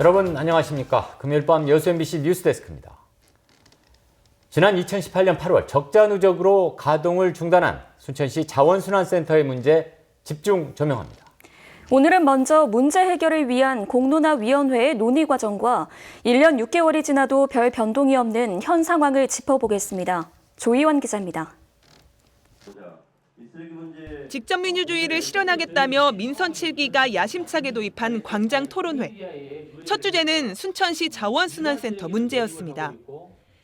여러분 안녕하십니까. 금요일 밤 여수 MBC 뉴스데스크입니다. 지난 2018년 8월 적자 누적으로 가동을 중단한 순천시 자원순환센터의 문제 집중 조명합니다. 오늘은 먼저 문제 해결을 위한 공론화위원회의 논의 과정과 1년 6개월이 지나도 별 변동이 없는 현 상황을 짚어보겠습니다. 조희원 기자입니다. 직접민주주의를 실현하겠다며 민선 7기가 야심차게 도입한 광장 토론회. 첫 주제는 순천시 자원순환센터 문제였습니다.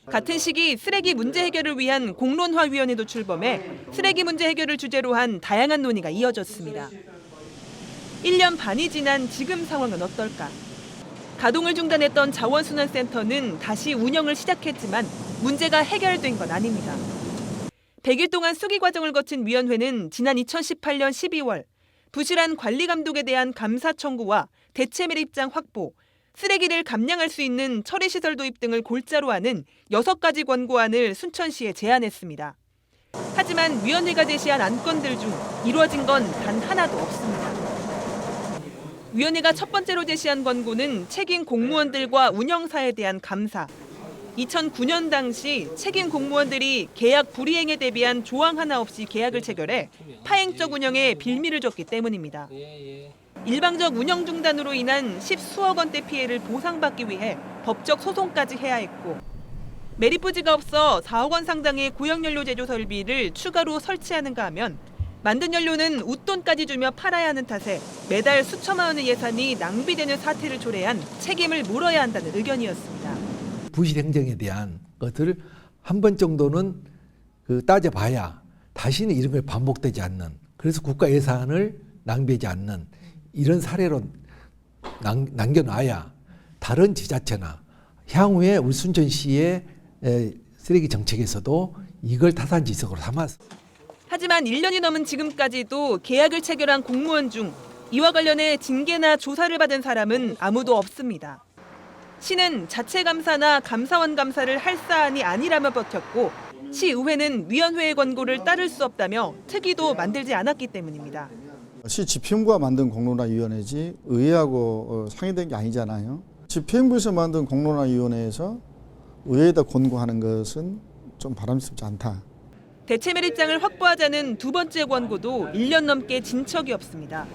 같은 시기 쓰레기 문제 해결을 위한 공론화위원회도 출범해 쓰레기 문제 해결을 주제로 한 다양한 논의가 이어졌습니다. 1년 반이 지난 지금 상황은 어떨까? 가동을 중단했던 자원순환센터는 다시 운영을 시작했지만 문제가 해결된 건 아닙니다. 100일 동안 수기 과정을 거친 위원회는 지난 2018년 12월 부실한 관리 감독에 대한 감사 청구와 대체 매립장 확보, 쓰레기를 감량할 수 있는 처리시설 도입 등을 골자로 하는 6가지 권고안을 순천시에 제안했습니다. 하지만 위원회가 제시한 안건들 중 이루어진 건 단 하나도 없습니다. 위원회가 첫 번째로 제시한 권고는 책임 공무원들과 운영사에 대한 감사. 2009년 당시 책임 공무원들이 계약 불이행에 대비한 조항 하나 없이 계약을 체결해 파행적 운영에 빌미를 줬기 때문입니다. 일방적 운영 중단으로 인한 10수억 원대 피해를 보상받기 위해 법적 소송까지 해야 했고 매립 부지가 없어 4억 원 상당의 고형연료 제조 설비를 추가로 설치하는가 하면 만든 연료는 웃돈까지 주며 팔아야 하는 탓에 매달 수천만 원의 예산이 낭비되는 사태를 초래한 책임을 물어야 한다는 의견이었습니다. 부실 행정에 대한 것들을 한 번 정도는 따져봐야 다시는 이런 걸 반복되지 않는, 그래서 국가 예산을 낭비하지 않는 이런 사례로 남겨놔야 다른 지자체나 향후에 우리 순천시의 쓰레기 정책에서도 이걸 타산지석으로 삼아서. 하지만 1년이 넘은 지금까지도 계약을 체결한 공무원 중 이와 관련해 징계나 조사를 받은 사람은 아무도 없습니다. 시는 자체 감사나 감사원 감사를 할 사안이 아니라며 버텼고 시의회는 위원회의 권고를 따를 수 없다며 특위도 만들지 않았기 때문입니다. 시 집행부가 만든 공론화위원회지 의회하고 상의된 게 아니잖아요. 집행부에서 만든 공론화위원회에서 의회에다 권고하는 것은 좀 바람직하지 않다. 대체 매립장을 확보하자는 두 번째 권고도 1년 넘게 진척이 없습니다.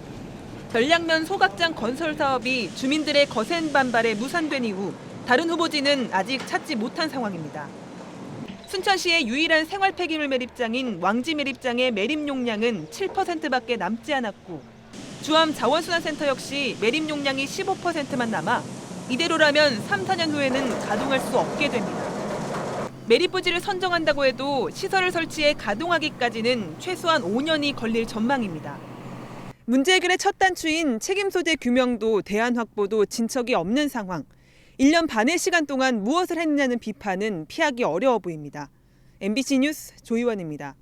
전략면 소각장 건설 사업이 주민들의 거센 반발에 무산된 이후 다른 후보지는 아직 찾지 못한 상황입니다. 순천시의 유일한 생활 폐기물 매립장인 왕지 매립장의 매립 용량은 7%밖에 남지 않았고 주암 자원순환센터 역시 매립 용량이 15%만 남아 이대로라면 3, 4년 후에는 가동할 수 없게 됩니다. 매립 부지를 선정한다고 해도 시설을 설치해 가동하기까지는 최소한 5년이 걸릴 전망입니다. 문제 해결의 첫 단추인 책임 소재 규명도 대안 확보도 진척이 없는 상황. 1년 반의 시간 동안 무엇을 했느냐는 비판은 피하기 어려워 보입니다. MBC 뉴스 조희원입니다.